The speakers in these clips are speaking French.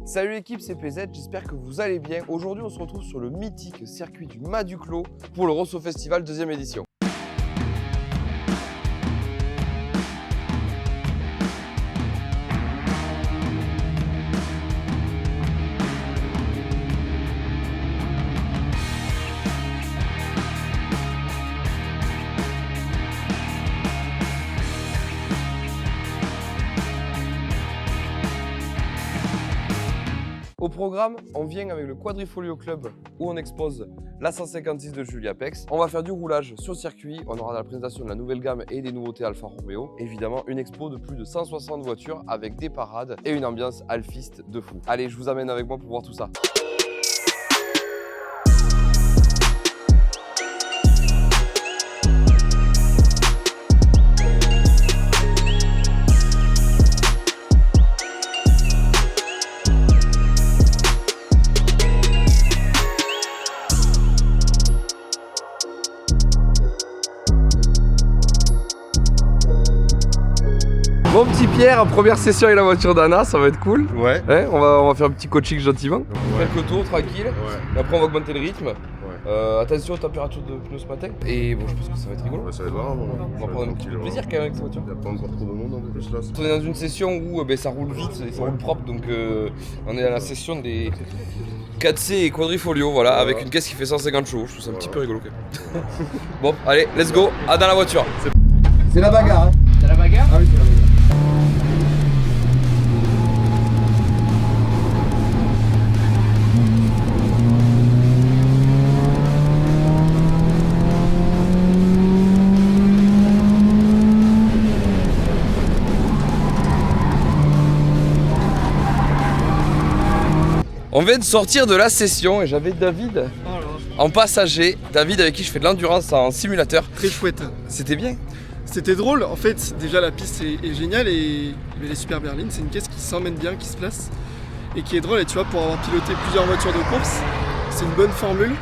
Salut l'équipe, c'est PZ, j'espère que vous allez bien. Aujourd'hui, on se retrouve sur le mythique circuit du Mas du Clos pour le Rosso Festival 2e édition. Au programme, on vient avec le Quadrifoglio Club où on expose la 156 de Julia Pex. On va faire du roulage sur le circuit, on aura la présentation de la nouvelle gamme et des nouveautés Alfa Romeo. Évidemment, une expo de plus de 160 voitures avec des parades et une ambiance alfiste de fou. Allez, je vous amène avec moi pour voir tout ça. Bon petit Pierre, première session avec la voiture d'Anna, ça va être cool. Ouais. Hein, on va faire un petit coaching gentiment. Ouais. Quelques tours, tranquille. Ouais. Et après on va augmenter le rythme. Ouais. Attention aux températures de pneus ce matin. Et bon, je pense que ça va être rigolo. Ouais, ça va être vraiment. On va prendre un petit peu de plaisir quand même avec cette voiture. Il n'y a pas encore trop de monde en plus là. On est dans une session où ça roule vite et ça roule propre. Donc on est dans la session des 4C et Quadrifoglio, voilà, avec une caisse qui fait 150 chevaux. Je trouve ça un petit peu rigolo quand même. Bon, allez, let's go, dans la voiture. C'est la bagarre. Hein. C'est la bagarre? Ah oui, c'est la bagarre. On vient de sortir de la session et j'avais David en passager. David avec qui je fais de l'endurance en simulateur. Très chouette. C'était bien. C'était drôle, en fait, déjà la piste est géniale et les Super Berlines, c'est une caisse qui s'emmène bien, qui se place et qui est drôle. Et tu vois, pour avoir piloté plusieurs voitures de course, c'est une bonne formule.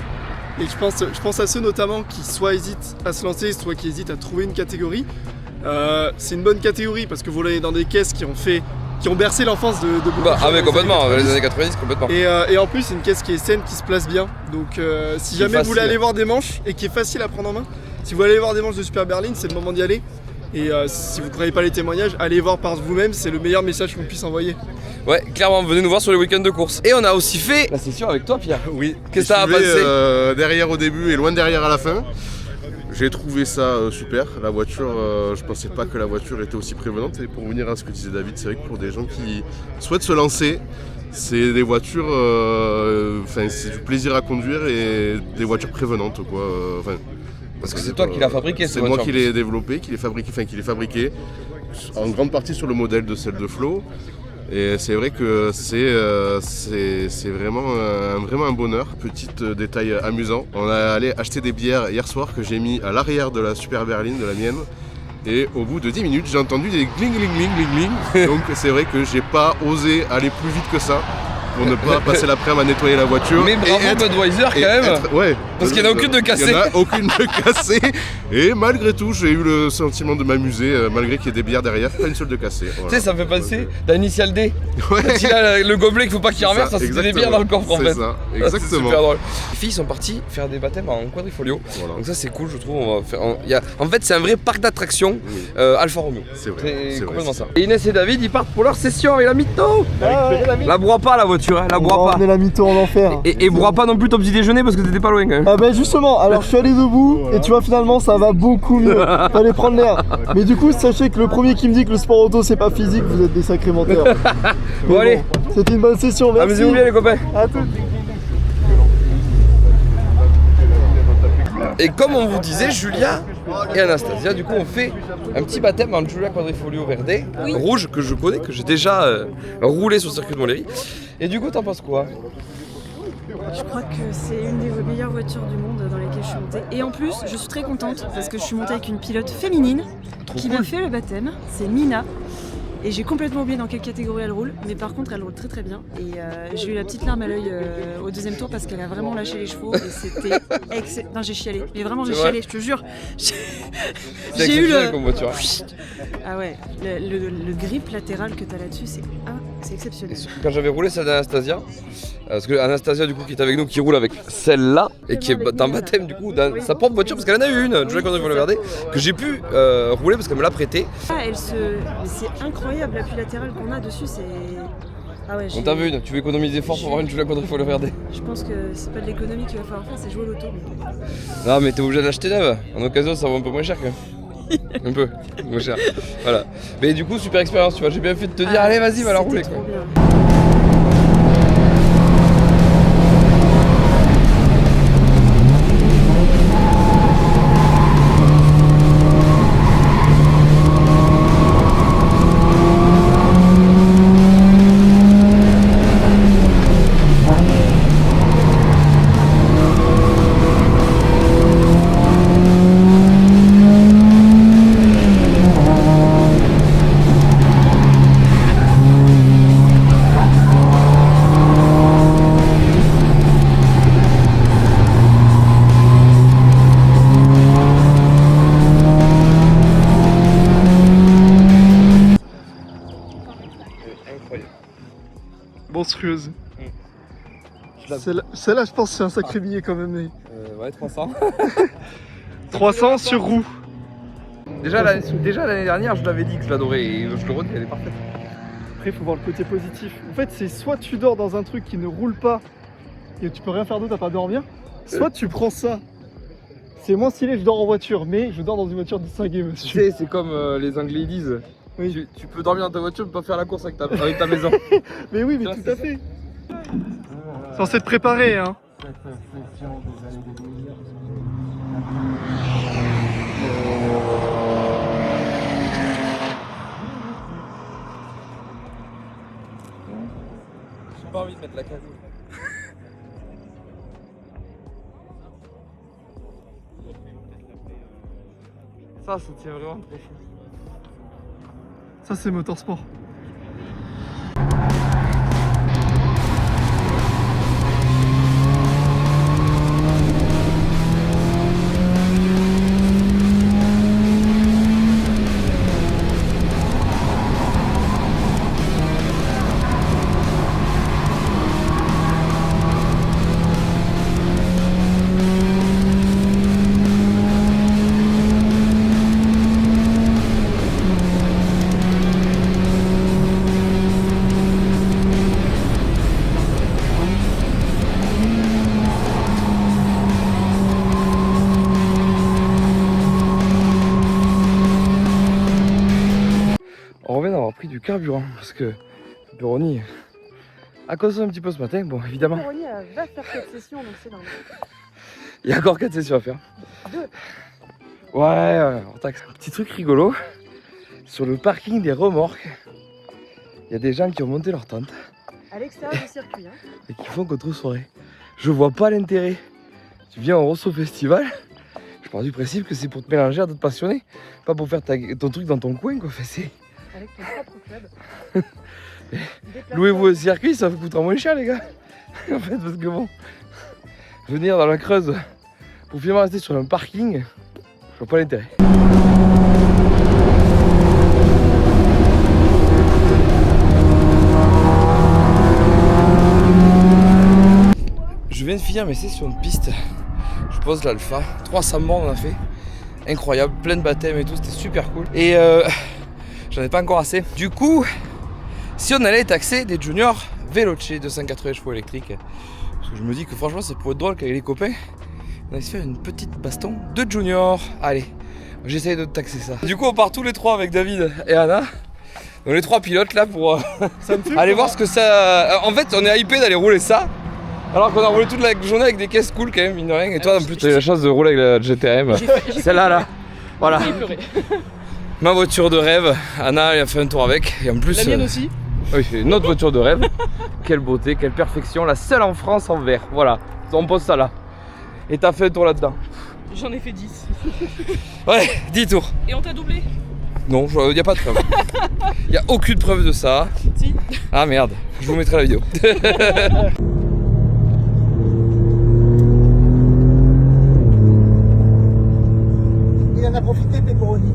Et je pense à ceux notamment qui soit hésitent à se lancer, soit qui hésitent à trouver une catégorie. C'est une bonne catégorie parce que vous l'avez dans des caisses qui ont bercé l'enfance de beaucoup de gens. Ah mais complètement, les années 90 complètement. Et en plus c'est une caisse qui est saine, qui se place bien. Donc si jamais vous voulez aller voir des manches et qui est facile à prendre en main, si vous voulez aller voir des manches de Super Berlin, c'est le moment d'y aller. Et si vous ne croyez pas les témoignages, allez voir par vous-même, c'est le meilleur message qu'on puisse envoyer. Ouais, clairement, venez nous voir sur les week-ends de course. Et on a aussi fait la session avec toi Pierre. Oui. Qu'est-ce que ça a passé derrière au début et loin derrière à la fin. J'ai trouvé ça super. La voiture, je pensais pas que la voiture était aussi prévenante. Et pour revenir à ce que disait David, c'est vrai que pour des gens qui souhaitent se lancer, c'est des voitures, c'est du plaisir à conduire et des voitures prévenantes quoi. Parce que c'est toi qui l'as fabriqué cette C'est voiture. moi qui l'ai développé, qui l'ai fabriqué, en grande partie sur le modèle de celle de Flo. Et c'est vrai que c'est vraiment un bonheur. Petit détail amusant, on est allé acheter des bières hier soir que j'ai mis à l'arrière de la Super Berlin, de la mienne. Et au bout de 10 minutes, j'ai entendu des gling gling gling gling gling. Donc c'est vrai que j'ai pas osé aller plus vite que ça pour ne pas passer l'après-midi à nettoyer la voiture. Mais bravo Budweiser quand même. Ouais. Parce qu'il n'y en a aucune de cassée. Il n'y en a aucune de cassée. Et malgré tout, j'ai eu le sentiment de m'amuser, malgré qu'il y ait des bières derrière, pas une seule de cassée. Voilà. Tu sais, ça me fait penser d'Initial D. Ouais. Quand il a le gobelet qu'il faut pas qu'il renverse, ça c'était des bières dans le coffre en fait. C'est ça, C'est exactement. super drôle. Les filles sont parties faire des baptêmes en Quadrifoglio. Voilà. Donc ça c'est cool, je trouve. On va faire, en fait, c'est un vrai parc d'attractions Alfa Romeo. C'est vrai. C'est complètement ça. Et Inès et David, ils partent pour leur session avec la mytho. La broie pas la voiture, hein, la broie pas. On est la mytho en enfer. Et broie pas non plus ton petit déjeuner parce que t'étais pas loin quand même. Ah bah justement, alors je suis allé debout et tu vois finalement ça va beaucoup mieux. Fallait prendre l'air. Mais du coup sachez que le premier qui me dit que le sport auto c'est pas physique, vous êtes des sacrés menteurs. Bon allez, c'était une bonne session, merci. amusez-vous bien les copains. À toutes. Et comme on vous disait, Julia et Anastasia, du coup on fait un petit baptême en Giulia Quadrifoglio Verde, rouge, que je connais, que j'ai déjà roulé sur le circuit de Montlhéry. Et du coup t'en penses quoi? Je crois que c'est une des meilleures voitures du monde dans lesquelles je suis montée. Et en plus, je suis très contente parce que je suis montée avec une pilote féminine qui m'a fait le baptême. C'est Mina. Et j'ai complètement oublié dans quelle catégorie elle roule, mais par contre elle roule très très bien. Et j'ai eu la petite larme à l'œil au deuxième tour parce qu'elle a vraiment lâché les chevaux et c'était excellent. Non, j'ai chialé, mais vraiment j'ai chialé, je te jure. J'ai eu le... comme voiture. Ah ouais, le grip latéral que t'as là-dessus, c'est c'est exceptionnel. Quand j'avais roulé celle d'Anastasia, parce que Anastasia du coup qui est avec nous, qui roule avec celle-là et qui est en baptême du coup dans sa propre voiture, parce qu'elle en a eu une, je quand il faut le regarder, que j'ai pu rouler parce qu'elle me l'a prêtée. Ah, mais c'est incroyable l'appui latéral qu'on a dessus, c'est... Ah ouais, On t'en veut une, tu veux économiser fort pour avoir une Giulia Quadrifoglio Verde. Je pense que c'est pas de l'économie qu'il va falloir faire, c'est jouer au loto. Mais... Non mais t'es obligé de l'acheter neuve, en occasion ça vaut un peu moins cher quand même. Un peu, moins cher. Voilà. Mais du coup super expérience, tu vois, j'ai bien fait de te dire allez vas-y va la rouler quoi. Bien. Monstrueuse. Celle-là, je pense que c'est un sacré billet quand même. Mais... Ouais 300. 300 sur roue. Déjà l'année dernière je l'avais dit que je l'adorais et je le redis, elle est parfaite. Après, il faut voir le côté positif. En fait, c'est soit tu dors dans un truc qui ne roule pas et tu peux rien faire d'autre à pas dormir, soit tu prends ça. C'est moins stylé, je dors en voiture, mais je dors dans une voiture distinguée, Tu monsieur. sais, c'est comme les Anglais disent. Oui. Tu peux dormir dans ta voiture, mais pas faire la course avec ta maison. Mais oui, mais tout à fait. Censé te préparer, hein. J'ai pas envie de mettre la cagoule. Ça tient vraiment trop chaud. Ça, c'est motorsport. On revient d'avoir pris du carburant parce que Pepperoni a causé un petit peu ce matin. Bon, évidemment, Pepperoni va faire 4 sessions, donc c'est normal. il y a encore 4 sessions à faire. Ouais, on taxe un petit truc rigolo. Sur le parking des remorques, il y a des gens qui ont monté leur tente À l'extérieur du circuit. Hein. et qui font contre-soirée. Je vois pas l'intérêt. Tu viens au Rosso Festival, je pars du principe que c'est pour te mélanger à d'autres passionnés, pas pour faire ton truc dans ton coin quoi. Enfin, c'est... Avec ton propre club. Louez-vous un circuit, ça vous coûtera moins cher les gars. En fait, parce que bon, venir dans la Creuse pour finalement rester sur un parking, je vois pas l'intérêt. Je viens de finir mes sessions de piste. Je pose l'alpha. 300 bornes on a fait. Incroyable, plein de baptêmes et tout, c'était super cool. Et j'en ai pas encore assez. Du coup, si on allait taxer des juniors Veloce 280 chevaux électriques, parce que je me dis que franchement ça pourrait être drôle qu'avec les copains, on allait se faire une petite baston de juniors. Allez, j'essaye de taxer ça. Du coup on part tous les trois avec David et Anna. Donc les trois pilotes là pour aller voir ce que ça... En fait on est hypé d'aller rouler ça. Alors qu'on a roulé toute la journée avec des caisses cool quand même, mine de rien. Et toi en plus tu as eu la chance de rouler avec la GTM. Celle-là là. Voilà. Ma voiture de rêve, Anna elle a fait un tour avec. Et en plus. La mienne aussi. Oui, c'est notre voiture de rêve. Quelle beauté, quelle perfection. La seule en France en vert. Voilà. On pose ça là. Et t'as fait un tour là-dedans. J'en ai fait 10. Ouais, 10 tours. Et on t'a doublé? Non, il n'y a pas de preuve. Il n'y a aucune preuve de ça. Si. Ah merde, je vous mettrai la vidéo. Il en a profité, Pepperoni.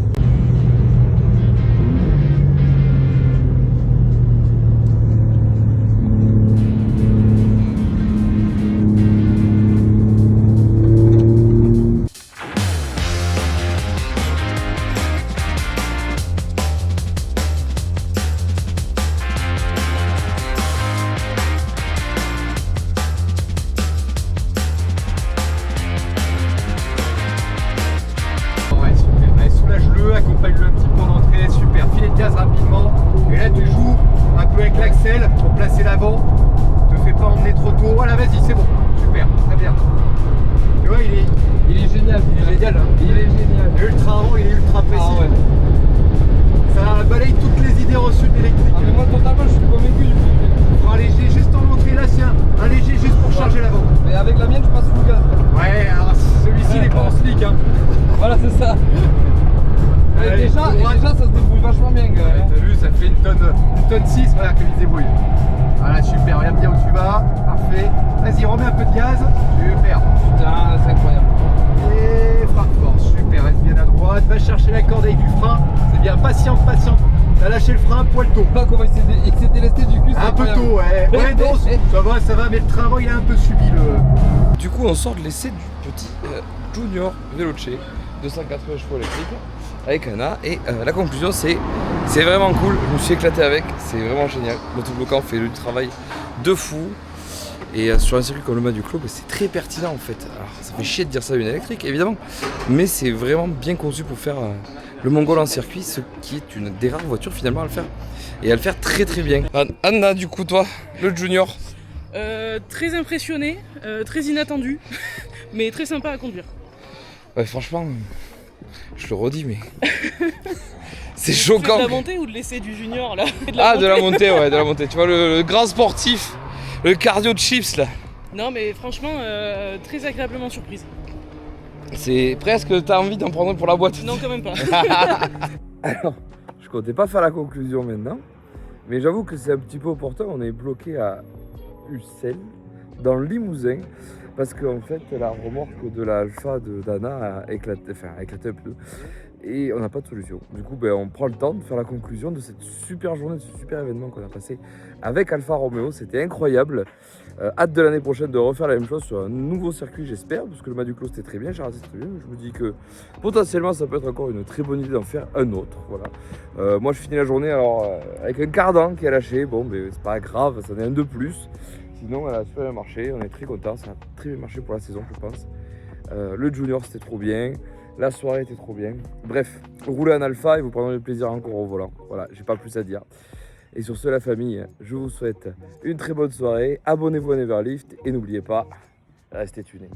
tour. Voilà, vas-y, c'est bon. Super, très bien. Tu vois, il est génial. Il est génial. Hein. Il est génial. Il est ultra rond, il est ultra précis. Ah ouais. Ça balaye toutes les idées reçues de l'électrique. Ah mais moi totalement je suis convaincu du truc. Prends un léger juste en entrée là, c'est un léger juste pour charger l'avant. Mais avec la mienne je passe full gaz. Ouais, alors celui-ci n'est pas en slick. Hein. Voilà c'est ça. Et Allez, déjà ça se débrouille vachement bien. Gars, Ouais, t'as vu, ça fait une tonne 6, voilà comme il se débrouille. Voilà, super, regarde bien où tu vas, parfait. Vas-y, remets un peu de gaz, super. Putain c'est incroyable. Et frappe fort, super, reste bien à droite, va chercher la corde avec du frein, c'est bien, patiente. T'as lâché le frein, poil tôt. Pas comment il s'est délesté du cul, c'est Un peu incroyable. tôt, ouais. Ouais, non, ça va, mais le train avant, il a un peu subi le... Du coup on sort de l'essai du petit Junior Veloce 280 chevaux électriques avec Anna et la conclusion c'est vraiment cool, je me suis éclaté avec, c'est vraiment génial. L'autoblocant fait du travail de fou et sur un circuit comme le Mas du Clos c'est très pertinent en fait. Alors ça fait chier de dire ça à une électrique évidemment, mais c'est vraiment bien conçu pour faire le Mongol en circuit, ce qui est une des rares voitures finalement à le faire et à le faire très très bien. Anna du coup toi, le Junior. Très impressionné, très inattendu, mais très sympa à conduire. Ouais franchement, je le redis mais c'est Tu fais choquant. de la montée ou de l'essai du junior là? De la montée, ouais, de la montée. Tu vois le grand sportif, le cardio de chips là. Non mais franchement, très agréablement surprise. C'est presque, t'as envie d'en prendre un pour la boîte. Non quand même pas. Alors, je comptais pas faire la conclusion maintenant, mais j'avoue que c'est un petit peu opportun. On est bloqué à Ussel, dans le Limousin, parce qu'en fait la remorque de la Alpha d'Anna a éclaté un peu. Et on n'a pas de solution. Du coup, on prend le temps de faire la conclusion de cette super journée, de ce super événement qu'on a passé avec Alfa Romeo. C'était incroyable. Hâte de l'année prochaine de refaire la même chose sur un nouveau circuit, j'espère, parce que le Mas du Clos c'était très bien, Charles c'était très bien. Je me dis que potentiellement ça peut être encore une très bonne idée d'en faire un autre. Voilà. Moi je finis la journée alors avec un cardan qui a lâché. Bon, mais c'est pas grave, ça en est un de plus. Sinon, elle a super bien marché. On est très contents. Ça a très bien marché pour la saison, je pense. Le Junior c'était trop bien. La soirée était trop bien. Bref, roulez en Alpha et vous prendrez du plaisir encore au volant. Voilà, j'ai pas plus à dire. Et sur ce, la famille, je vous souhaite une très bonne soirée. Abonnez-vous à Neverlift et n'oubliez pas, restez tunés.